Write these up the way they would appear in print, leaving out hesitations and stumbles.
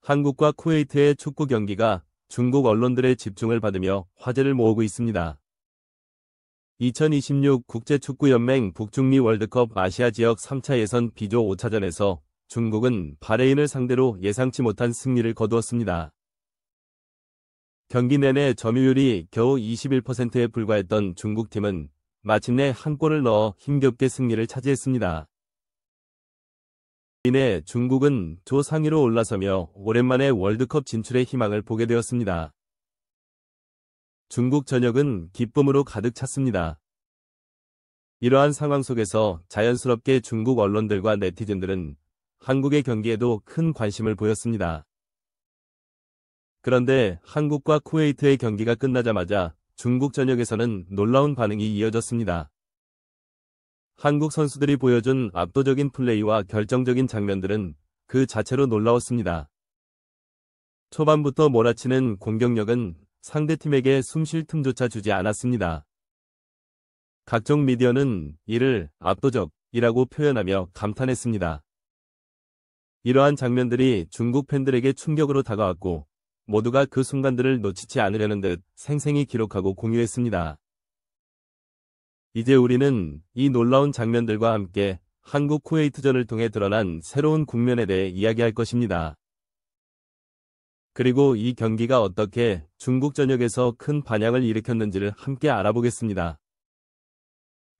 한국과 쿠웨이트의 축구 경기가 중국 언론들의 집중을 받으며 화제를 모으고 있습니다. 2026 국제축구연맹 북중미 월드컵 아시아 지역 3차 예선 B조 5차전에서 중국은 바레인을 상대로 예상치 못한 승리를 거두었습니다. 경기 내내 점유율이 겨우 21%에 불과했던 중국팀은 마침내 한 골을 넣어 힘겹게 승리를 차지했습니다. 이내 중국은 조 상위로 올라서며 오랜만에 월드컵 진출의 희망을 보게 되었습니다. 중국 전역은 기쁨으로 가득 찼습니다. 이러한 상황 속에서 자연스럽게 중국 언론들과 네티즌들은 한국의 경기에도 큰 관심을 보였습니다. 그런데 한국과 쿠웨이트의 경기가 끝나자마자 중국 전역에서는 놀라운 반응이 이어졌습니다. 한국 선수들이 보여준 압도적인 플레이와 결정적인 장면들은 그 자체로 놀라웠습니다. 초반부터 몰아치는 공격력은 상대팀에게 숨쉴 틈조차 주지 않았습니다. 각종 미디어는 이를 압도적이라고 표현하며 감탄했습니다. 이러한 장면들이 중국 팬들에게 충격으로 다가왔고 모두가 그 순간들을 놓치지 않으려는 듯 생생히 기록하고 공유했습니다. 이제 우리는 이 놀라운 장면들과 함께 한국 쿠웨이트전을 통해 드러난 새로운 국면에 대해 이야기할 것입니다. 그리고 이 경기가 어떻게 중국 전역에서 큰 반향을 일으켰는지를 함께 알아보겠습니다.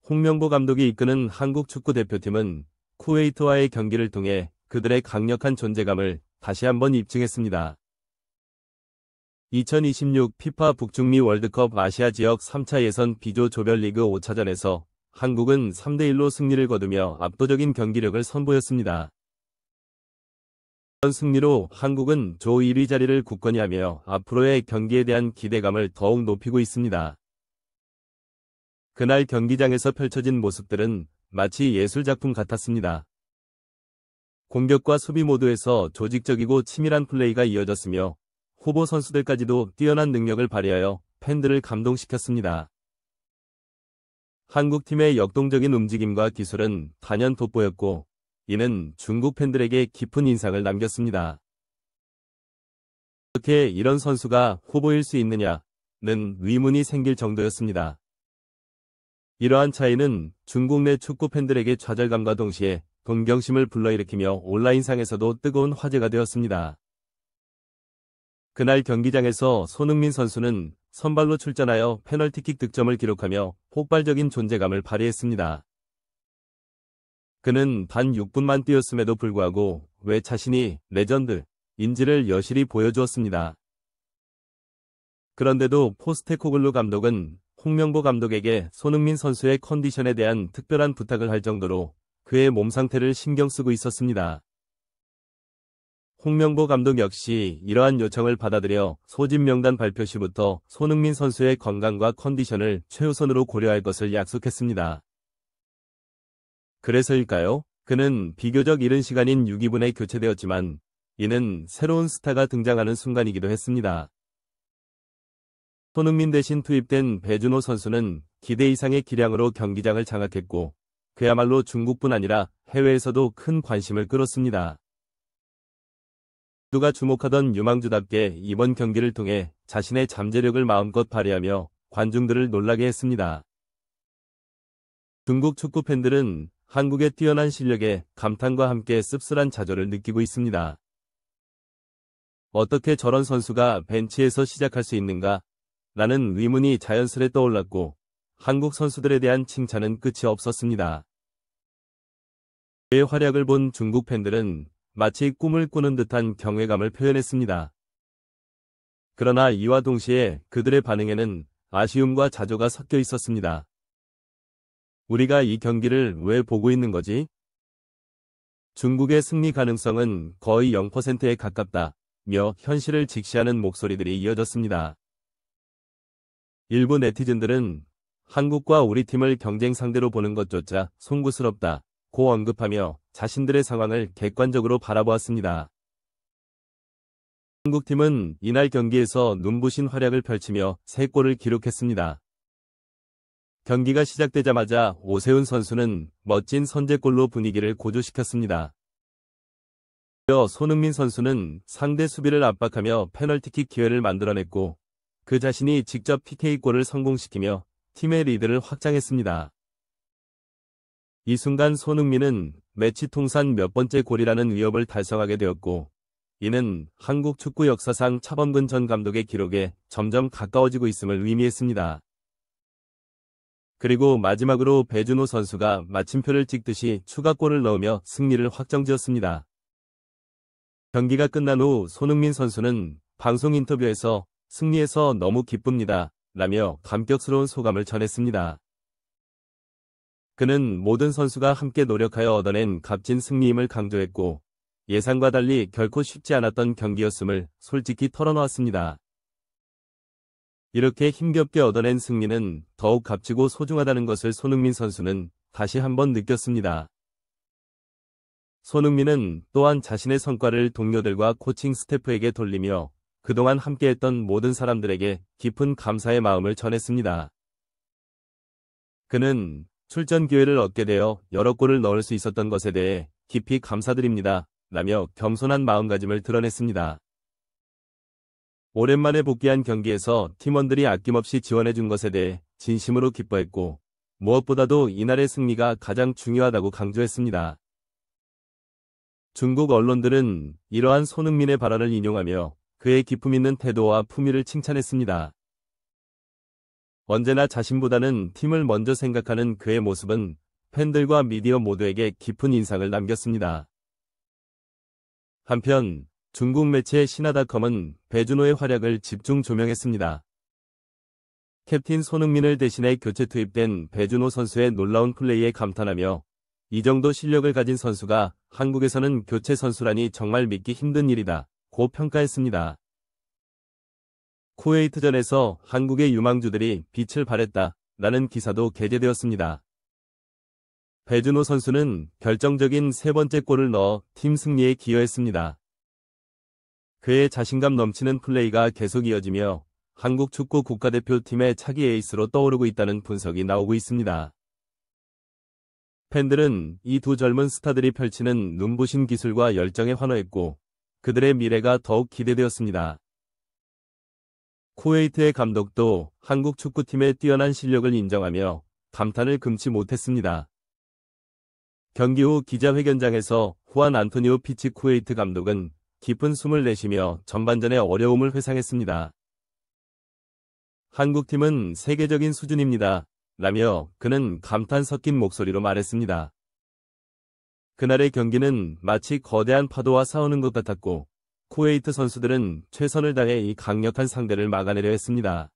홍명보 감독이 이끄는 한국 축구 대표팀은 쿠웨이트와의 경기를 통해 그들의 강력한 존재감을 다시 한번 입증했습니다. 2026 피파 북중미 월드컵 아시아 지역 3차 예선 B조 조별리그 5차전에서 한국은 3대1로 승리를 거두며 압도적인 경기력을 선보였습니다. 이번 승리로 한국은 조 1위 자리를 굳건히 하며 앞으로의 경기에 대한 기대감을 더욱 높이고 있습니다. 그날 경기장에서 펼쳐진 모습들은 마치 예술작품 같았습니다. 공격과 수비 모두에서 조직적이고 치밀한 플레이가 이어졌으며 후보 선수들까지도 뛰어난 능력을 발휘하여 팬들을 감동시켰습니다. 한국팀의 역동적인 움직임과 기술은 단연 돋보였고 이는 중국 팬들에게 깊은 인상을 남겼습니다. 어떻게 이런 선수가 후보일 수 있느냐는 의문이 생길 정도였습니다. 이러한 차이는 중국 내 축구 팬들에게 좌절감과 동시에 동경심을 불러일으키며 온라인상에서도 뜨거운 화제가 되었습니다. 그날 경기장에서 손흥민 선수는 선발로 출전하여 페널티킥 득점을 기록하며 폭발적인 존재감을 발휘했습니다. 그는 단 6분만 뛰었음에도 불구하고 왜 자신이 레전드인지를 여실히 보여주었습니다. 그런데도 포스테코글루 감독은 홍명보 감독에게 손흥민 선수의 컨디션에 대한 특별한 부탁을 할 정도로 그의 몸 상태를 신경 쓰고 있었습니다. 홍명보 감독 역시 이러한 요청을 받아들여 소집 명단 발표 시부터 손흥민 선수의 건강과 컨디션을 최우선으로 고려할 것을 약속했습니다. 그래서일까요? 그는 비교적 이른 시간인 6위분에 교체되었지만 이는 새로운 스타가 등장하는 순간이기도 했습니다. 손흥민 대신 투입된 배준호 선수는 기대 이상의 기량으로 경기장을 장악했고 그야말로 중국뿐 아니라 해외에서도 큰 관심을 끌었습니다. 모두가 주목하던 유망주답게 이번 경기를 통해 자신의 잠재력을 마음껏 발휘하며 관중들을 놀라게 했습니다. 중국 축구 팬들은 한국의 뛰어난 실력에 감탄과 함께 씁쓸한 좌절을 느끼고 있습니다. 어떻게 저런 선수가 벤치에서 시작할 수 있는가? 라는 의문이 자연스레 떠올랐고 한국 선수들에 대한 칭찬은 끝이 없었습니다. 그의 활약을 본 중국 팬들은 마치 꿈을 꾸는 듯한 경외감을 표현했습니다. 그러나 이와 동시에 그들의 반응에는 아쉬움과 자조가 섞여 있었습니다. 우리가 이 경기를 왜 보고 있는 거지? 중국의 승리 가능성은 거의 0%에 가깝다며 현실을 직시하는 목소리들이 이어졌습니다. 일부 네티즌들은 한국과 우리 팀을 경쟁 상대로 보는 것조차 송구스럽다고 언급하며 자신들의 상황을 객관적으로 바라보았습니다. 한국팀은 이날 경기에서 눈부신 활약을 펼치며 3골을 기록했습니다. 경기가 시작되자마자 오세훈 선수는 멋진 선제골로 분위기를 고조시켰습니다. 손흥민 선수는 상대 수비를 압박하며 페널티킥 기회를 만들어냈고 그 자신이 직접 PK골을 성공시키며 팀의 리드를 확장했습니다. 이 순간 손흥민은 매치 통산 몇 번째 골이라는 위협을 달성하게 되었고 이는 한국 축구 역사상 차범근 전 감독의 기록에 점점 가까워지고 있음을 의미했습니다. 그리고 마지막으로 배준호 선수가 마침표를 찍듯이 추가골을 넣으며 승리를 확정지었습니다. 경기가 끝난 후 손흥민 선수는 방송 인터뷰에서 승리해서 너무 기쁩니다 라며 감격스러운 소감을 전했습니다. 그는 모든 선수가 함께 노력하여 얻어낸 값진 승리임을 강조했고 예상과 달리 결코 쉽지 않았던 경기였음을 솔직히 털어놓았습니다. 이렇게 힘겹게 얻어낸 승리는 더욱 값지고 소중하다는 것을 손흥민 선수는 다시 한번 느꼈습니다. 손흥민은 또한 자신의 성과를 동료들과 코칭 스태프에게 돌리며 그동안 함께했던 모든 사람들에게 깊은 감사의 마음을 전했습니다. 그는 출전 기회를 얻게 되어 여러 골을 넣을 수 있었던 것에 대해 깊이 감사드립니다 라며 겸손한 마음가짐을 드러냈습니다. 오랜만에 복귀한 경기에서 팀원들이 아낌없이 지원해준 것에 대해 진심으로 기뻐했고 무엇보다도 이날의 승리가 가장 중요하다고 강조했습니다. 중국 언론들은 이러한 손흥민의 발언을 인용하며 그의 기품 있는 태도와 품위를 칭찬했습니다. 언제나 자신보다는 팀을 먼저 생각하는 그의 모습은 팬들과 미디어 모두에게 깊은 인상을 남겼습니다. 한편 중국 매체 신화닷컴은 배준호의 활약을 집중 조명했습니다. 캡틴 손흥민을 대신해 교체 투입된 배준호 선수의 놀라운 플레이에 감탄하며 이 정도 실력을 가진 선수가 한국에서는 교체 선수라니 정말 믿기 힘든 일이다 고 평가했습니다. 쿠웨이트전에서 한국의 유망주들이 빛을 발했다 라는 기사도 게재되었습니다. 배준호 선수는 결정적인 세 번째 골을 넣어 팀 승리에 기여했습니다. 그의 자신감 넘치는 플레이가 계속 이어지며 한국 축구 국가대표팀의 차기 에이스로 떠오르고 있다는 분석이 나오고 있습니다. 팬들은 이 두 젊은 스타들이 펼치는 눈부신 기술과 열정에 환호했고 그들의 미래가 더욱 기대되었습니다. 쿠웨이트의 감독도 한국 축구팀의 뛰어난 실력을 인정하며 감탄을 금치 못했습니다. 경기 후 기자회견장에서 후안 안토니오 피치 쿠웨이트 감독은 깊은 숨을 내쉬며 전반전의 어려움을 회상했습니다. 한국팀은 세계적인 수준입니다 라며 그는 감탄 섞인 목소리로 말했습니다. 그날의 경기는 마치 거대한 파도와 싸우는 것 같았고 쿠웨이트 선수들은 최선을 다해 이 강력한 상대를 막아내려 했습니다.